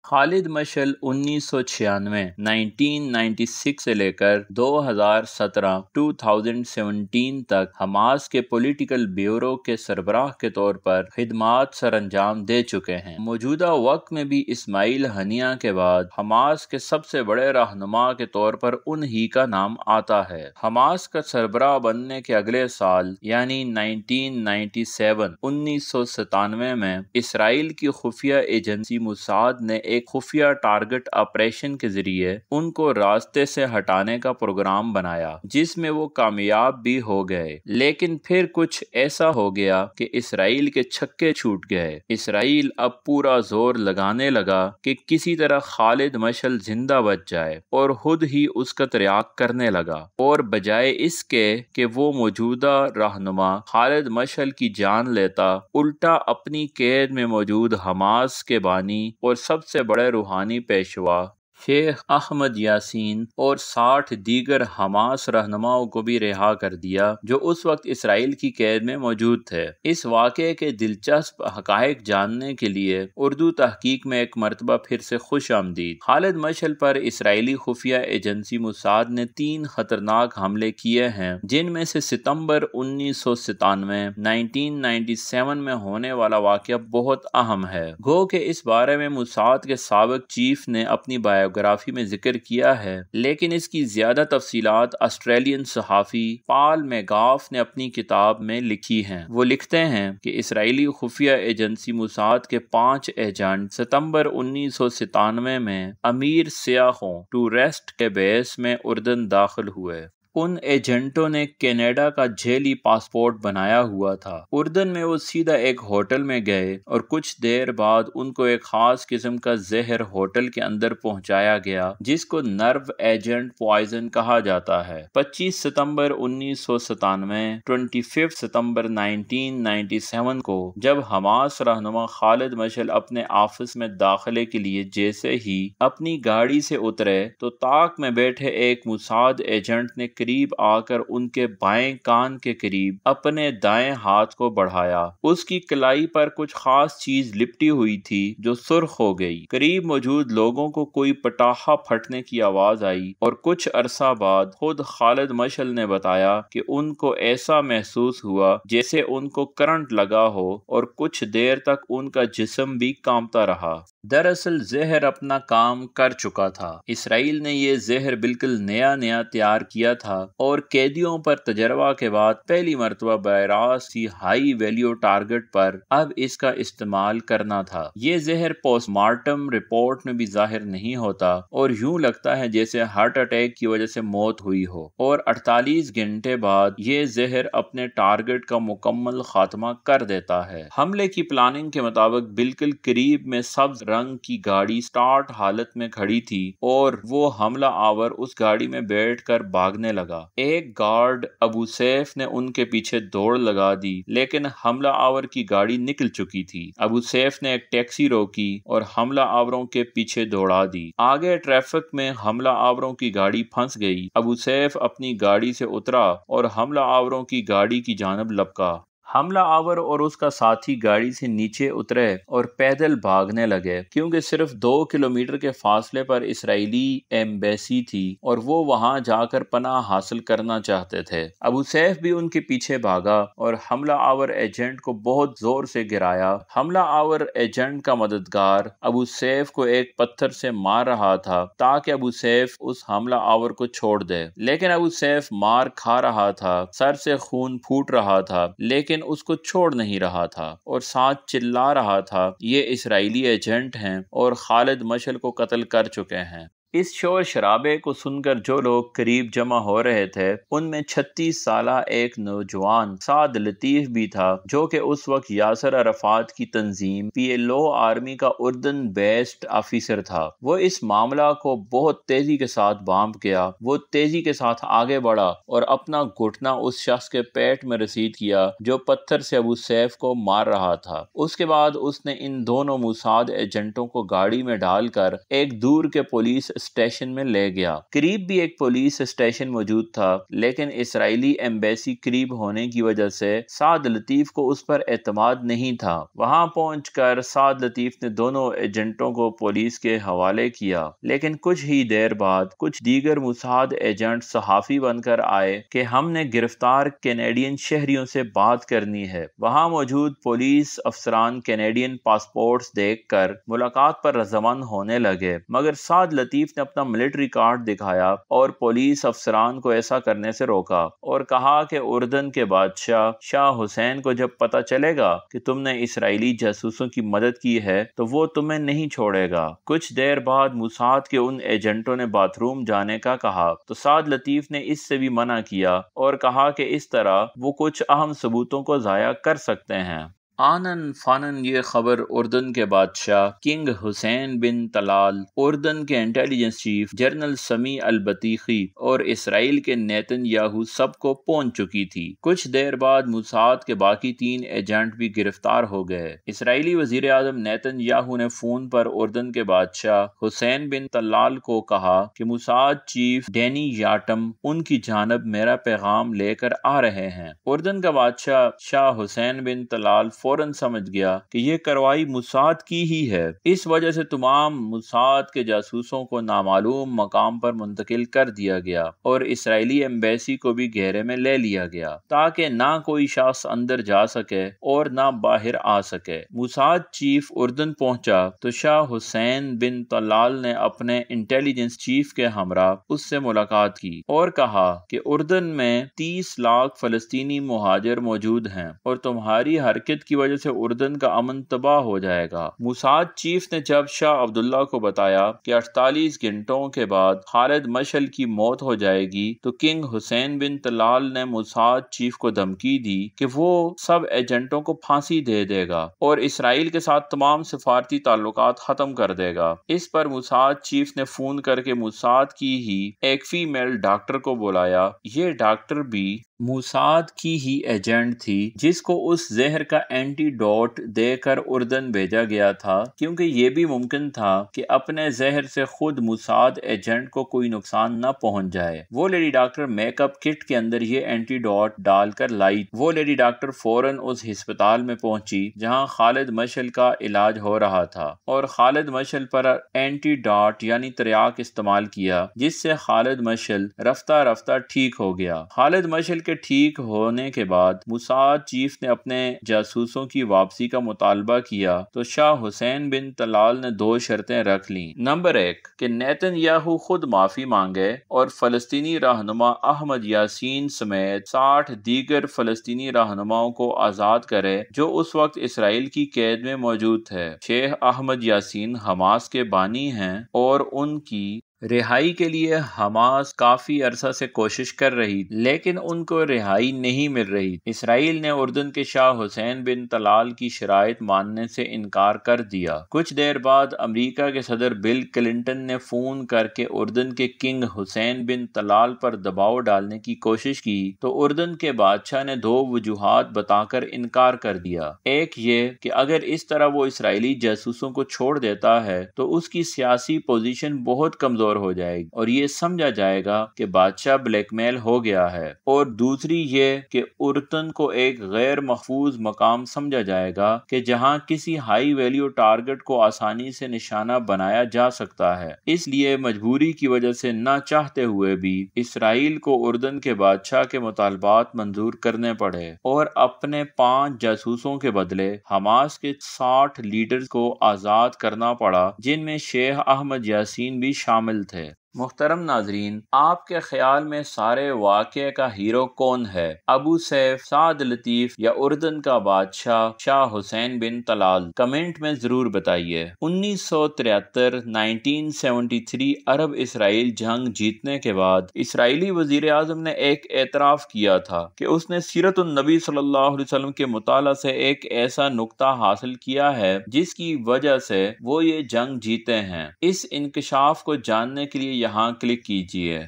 خالد مشعل 1996 سے لے کر 2017 تک حماس کے پولیٹیکل بیورو کے سربراہ کے طور پر خدمات سر انجام دے چکے ہیں۔ موجودہ وقت میں بھی اسماعیل ہنیہ کے بعد حماس کے سب سے بڑے رہنما کے طور پر انہی کا نام آتا ہے۔ حماس کا سربراہ بننے کے اگلے سال یعنی 1997 میں اسرائیل کی خفیہ ایجنسی موساد نے ایک خفیہ ٹارگٹ آپریشن کے ذریعے ان کو راستے سے ہٹانے کا پروگرام بنایا، جس میں وہ کامیاب بھی ہو گئے، لیکن پھر کچھ ایسا ہو گیا کہ اسرائیل کے چھکے چھوٹ گئے۔ اسرائیل اب پورا زور لگانے لگا کہ کسی طرح خالد مشعل زندہ بچ جائے اور خود ہی اس کا تریاق کرنے لگا، اور بجائے اس کے کہ وہ موجودہ رہنما خالد مشعل کی جان لیتا، الٹا اپنی قید میں موجود حماس کے بانی اور سب سے بڑے روحانی پیشوا شیخ احمد یاسین اور 60 دیگر حماس رہنماؤں کو بھی رہا کر دیا جو اس وقت اسرائیل کی قید میں موجود تھے۔ اس واقعے کے دلچسپ حقائق جاننے کے لیے اردو تحقیق میں ایک مرتبہ پھر سے خوش آمدید۔ خالد مشعل پر اسرائیلی خفیہ ایجنسی موساد نے 3 خطرناک حملے کیے ہیں، جن میں سے ستمبر 1997 میں ہونے والا واقعہ بہت اہم ہے۔ گو کہ اس بارے میں موساد کے سابق چیف نے اپنی بایوگرافی میں ذکر کیا ہے، لیکن اس کی زیادہ تفصیلات آسٹریلین صحافی پال میگاف نے اپنی کتاب میں لکھی ہیں۔ وہ لکھتے ہیں کہ اسرائیلی خفیہ ایجنسی موساد کے 5 ایجنٹ ستمبر 1997 میں امیر سیاحوں ٹورسٹ کے بیس میں اردن داخل ہوئے۔ ان ایجنٹوں نے کینیڈا کا جعلی پاسپورٹ بنایا ہوا تھا۔ اردن میں وہ سیدھا ایک ہوٹل میں گئے اور کچھ دیر بعد ان کو ایک خاص قسم کا زہر ہوٹل کے اندر پہنچایا گیا، جس کو نرو ایجنٹ پوائزن کہا جاتا ہے۔ 25 ستمبر 1997 25 ستمبر 1997 کو جب حماس رہنما خالد مشعل اپنے آفس میں داخلے کے لیے جیسے ہی اپنی گاڑی سے اترے تو طاق میں بیٹھے ایک موساد ایجنٹ نے قریب آ کر ان کے بائیں کان کے قریب اپنے دائیں ہاتھ کو بڑھایا۔ اس کی کلائی پر کچھ خاص چیز لپٹی ہوئی تھی جو سرخ ہو گئی۔ قریب موجود لوگوں کو کوئی پٹاخہ پھٹنے کی آواز آئی اور کچھ عرصہ بعد خود خالد مشعل نے بتایا کہ ان کو ایسا محسوس ہوا جیسے ان کو کرنٹ لگا ہو اور کچھ دیر تک ان کا جسم بھی کانپتا رہا۔ دراصل زہر اپنا کام کر چکا تھا۔ اسرائیل نے یہ زہر بالکل نیا تیار کیا تھا اور قیدیوں پر تجربہ کے بعد پہلی مرتبہ براہ راست ہائی ویلیو ٹارگٹ پر اب اس کا استعمال کرنا تھا۔ یہ زہر پوسٹ مارٹم رپورٹ میں بھی ظاہر نہیں ہوتا اور یوں لگتا ہے جیسے ہارٹ اٹیک کی وجہ سے موت ہوئی ہو، اور 48 گھنٹے بعد یہ زہر اپنے ٹارگٹ کا مکمل خاتمہ کر دیتا ہے۔ حملے کی پلاننگ کے مطابق بالکل قریب میں سبز رنگ کی گاڑی سٹارٹ حالت میں کھڑی تھی اور وہ حملہ آور اس گاڑی میں بیٹھ کر بھاگنے لگا۔ ایک گارڈ ابو سیف نے ان کے پیچھے دوڑ لگا دی، لیکن حملہ آور کی گاڑی نکل چکی تھی۔ ابو سیف نے ایک ٹیکسی روکی اور حملہ آوروں کے پیچھے دوڑا دی۔ آگے ٹریفک میں حملہ آوروں کی گاڑی پھنس گئی۔ ابو سیف اپنی گاڑی سے اترا اور حملہ آوروں کی گاڑی کی جانب لپکا۔ حملہ آور اور اس کا ساتھی گاڑی سے نیچے اترے اور پیدل بھاگنے لگے، کیونکہ صرف 2 کلومیٹر کے فاصلے پر اسرائیلی ایمبیسی تھی اور وہ وہاں جا کر پناہ حاصل کرنا چاہتے تھے۔ ابو سیف بھی ان کے پیچھے بھاگا اور حملہ آور ایجنٹ کو بہت زور سے گرایا۔ حملہ آور ایجنٹ کا مددگار ابو سیف کو ایک پتھر سے مار رہا تھا تاکہ ابو سیف اس حملہ آور کو چھوڑ دے، لیکن ابو سیف مار کھا رہا تھا، سر سے خون پھوٹ رہا تھا، لیکن اس کو چھوڑ نہیں رہا تھا اور ساتھ چلا رہا تھا، یہ اسرائیلی ایجنٹ ہیں اور خالد مشعل کو قتل کر چکے ہیں۔ اس شور شرابے کو سن کر جو لوگ قریب جمع ہو رہے تھے ان میں 36 سالہ ایک نوجوان سعد لطیف بھی تھا جو کہ اس وقت یاسر عرفات کی تنظیم PLO آرمی کا اردن بیسڈ آفیسر تھا۔ وہ اس معاملہ کو بہت تیزی کے ساتھ بانپ گیا۔ وہ تیزی کے ساتھ آگے بڑھا اور اپنا گھٹنا اس شخص کے پیٹ میں رسید کیا جو پتھر سے ابو سیف کو مار رہا تھا۔ اس کے بعد اس نے ان دونوں موساد ایجنٹوں کو گاڑی میں ڈال کر ایک دور کے پولیس اسٹیشن میں لے گیا۔ قریب بھی ایک پولیس اسٹیشن موجود تھا، لیکن اسرائیلی ایمبیسی قریب ہونے کی وجہ سے سعد لطیف کو اس پر اعتماد نہیں تھا۔ وہاں پہنچ کر سعد لطیف نے دونوں ایجنٹوں کو پولیس کے حوالے کیا، لیکن کچھ ہی دیر بعد کچھ دیگر موساد ایجنٹ صحافی بن کر آئے کہ ہم نے گرفتار کینیڈین شہریوں سے بات کرنی ہے۔ وہاں موجود پولیس افسران کینیڈین پاسپورٹس دیکھ کر ملاقات پر رضامند ہونے لگے، مگر سعد لطیف نے اپنا ملٹری کارڈ دکھایا اور پولیس افسران کو ایسا کرنے سے روکا اور کہا کہ اردن کے بادشاہ شاہ حسین کو جب پتہ چلے گا کہ تم نے اسرائیلی جاسوسوں کی مدد کی ہے تو وہ تمہیں نہیں چھوڑے گا۔ کچھ دیر بعد موساد کے ان ایجنٹوں نے باتھ روم جانے کا کہا تو سعد لطیف نے اس سے بھی منع کیا اور کہا کہ اس طرح وہ کچھ اہم ثبوتوں کو ضائع کر سکتے ہیں۔ آنن فانن یہ خبر اردن کے بادشاہ کنگ حسین بن طلال، اردن کے انٹیلیجنس چیف جنرل سمیع البطیخی اور اسرائیل کے نیتن یاہو سب کو پہنچ چکی تھی۔ کچھ دیر بعد موساد کے باقی 3 ایجنٹ بھی گرفتار ہو گئے۔ اسرائیلی وزیر اعظم نیتن یاہو نے فون پر اردن کے بادشاہ حسین بن طلال کو کہا کہ موساد چیف ڈینی یاٹم ان کی جانب میرا پیغام لے کر آ رہے ہیں۔ اردن کا بادشاہ شاہ حسین بن طلال فوراً سمجھ گیا کہ یہ کارروائی موساد کی ہی ہے، اس وجہ سے تمام موساد کے جاسوسوں کو نامعلوم مقام پر منتقل کر دیا گیا اور اسرائیلی ایمبیسی کو بھی گھیرے میں لے لیا گیا تاکہ نہ کوئی شخص اندر جا سکے اور نہ باہر آ سکے۔ موساد چیف اردن پہنچا تو شاہ حسین بن طلال نے اپنے انٹیلیجنس چیف کے ہمراہ اس سے ملاقات کی اور کہا کہ اردن میں 30 لاکھ فلسطینی مہاجر موجود ہیں اور تمہاری حرکت کی وجہ سے اردن کا امن تباہ ہو جائے گا۔ موساد چیف نے جب شاہ عبداللہ کو بتایا کہ 48 گھنٹوں کے بعد خالد مشعل کی موت ہو جائے گی تو کنگ حسین بن طلال نے موساد چیف کو دھمکی دی کہ وہ سب ایجنٹوں کو پھانسی دے دے گا اور اسرائیل کے ساتھ تمام سفارتی تعلقات ختم کر دے گا۔ اس پر موساد چیف نے فون کر کے موساد کی ہی ایک فیمیل ڈاکٹر کو بلایا۔ یہ ڈاکٹر بھی موساد کی ہی ایجنٹ تھی جس کو اس زہر کا اینٹی ڈوٹ دے کر اردن بھیجا گیا تھا، کیونکہ یہ بھی ممکن تھا کہ اپنے زہر سے خود موساد ایجنٹ کو کوئی نقصان نہ پہنچ جائے۔ وہ لیڈی ڈاکٹر میک اپ کٹ کے اندر یہ اینٹی ڈوٹ ڈال کر لائی۔ وہ لیڈی ڈاکٹر فوراً اس ہسپتال میں پہنچی جہاں خالد مشعل کا علاج ہو رہا تھا اور خالد مشعل پر اینٹی ڈوٹ یعنی تریاک استعمال کیا، جس سے خالد مشعل رفتہ رفتہ ٹھیک ہو گیا۔ خالد مشعل کے ٹھیک ہونے کے بعد موساد چیف نے اپنے جاسوسوں کی واپسی کا مطالبہ کیا تو شاہ حسین بن طلال نے 2 شرطیں رکھ لیں۔ نمبر 1 کہ نیتن یاہو خود معافی مانگے اور فلسطینی رہنما احمد یاسین سمیت 60 دیگر فلسطینی رہنماؤں کو آزاد کرے جو اس وقت اسرائیل کی قید میں موجود تھے۔ شیخ احمد یاسین حماس کے بانی ہیں اور ان کی رہائی کے لیے حماس کافی عرصہ سے کوشش کر رہی لیکن ان کو رہائی نہیں مل رہی۔ اسرائیل نے اردن کے شاہ حسین بن طلال کی شرائط ماننے سے انکار کر دیا۔ کچھ دیر بعد امریکہ کے صدر بل کلنٹن نے فون کر کے اردن کے کنگ حسین بن طلال پر دباؤ ڈالنے کی کوشش کی تو اردن کے بادشاہ نے 2 وجوہات بتا کر انکار کر دیا۔ ایک یہ کہ اگر اس طرح وہ اسرائیلی جاسوسوں کو چھوڑ دیتا ہے تو اس کی سیاسی پوزیشن بہت کمزور ہو جائے گی اور یہ سمجھا جائے گا کہ بادشاہ بلیک میل ہو گیا ہے، اور دوسری یہ کہ اردن کو ایک غیر محفوظ مقام سمجھا جائے گا کہ جہاں کسی ہائی ویلیو ٹارگٹ کو آسانی سے نشانہ بنایا جا سکتا ہے۔ اس لیے مجبوری کی وجہ سے نہ چاہتے ہوئے بھی اسرائیل کو اردن کے بادشاہ کے مطالبات منظور کرنے پڑے اور اپنے 5 جاسوسوں کے بدلے حماس کے 60 لیڈرز کو آزاد کرنا پڑا، جن میں شیخ احمد یاسین بھی شامل تھے۔ محترم ناظرین، آپ کے خیال میں سارے واقعے کا ہیرو کون ہے؟ ابو سیف، سعد لطیف یا اردن کا بادشاہ شاہ حسین بن طلال؟ کمنٹ میں ضرور بتائیے۔ 1973 عرب اسرائیل جنگ جیتنے کے بعد اسرائیلی وزیر اعظم نے ایک اعتراف کیا تھا کہ اس نے سیرت النبی صلی اللہ علیہ وسلم کے مطالعہ سے ایک ایسا نقطہ حاصل کیا ہے جس کی وجہ سے وہ یہ جنگ جیتے ہیں۔ اس انکشاف کو جاننے کے لیے یہاں کلک کیجیے۔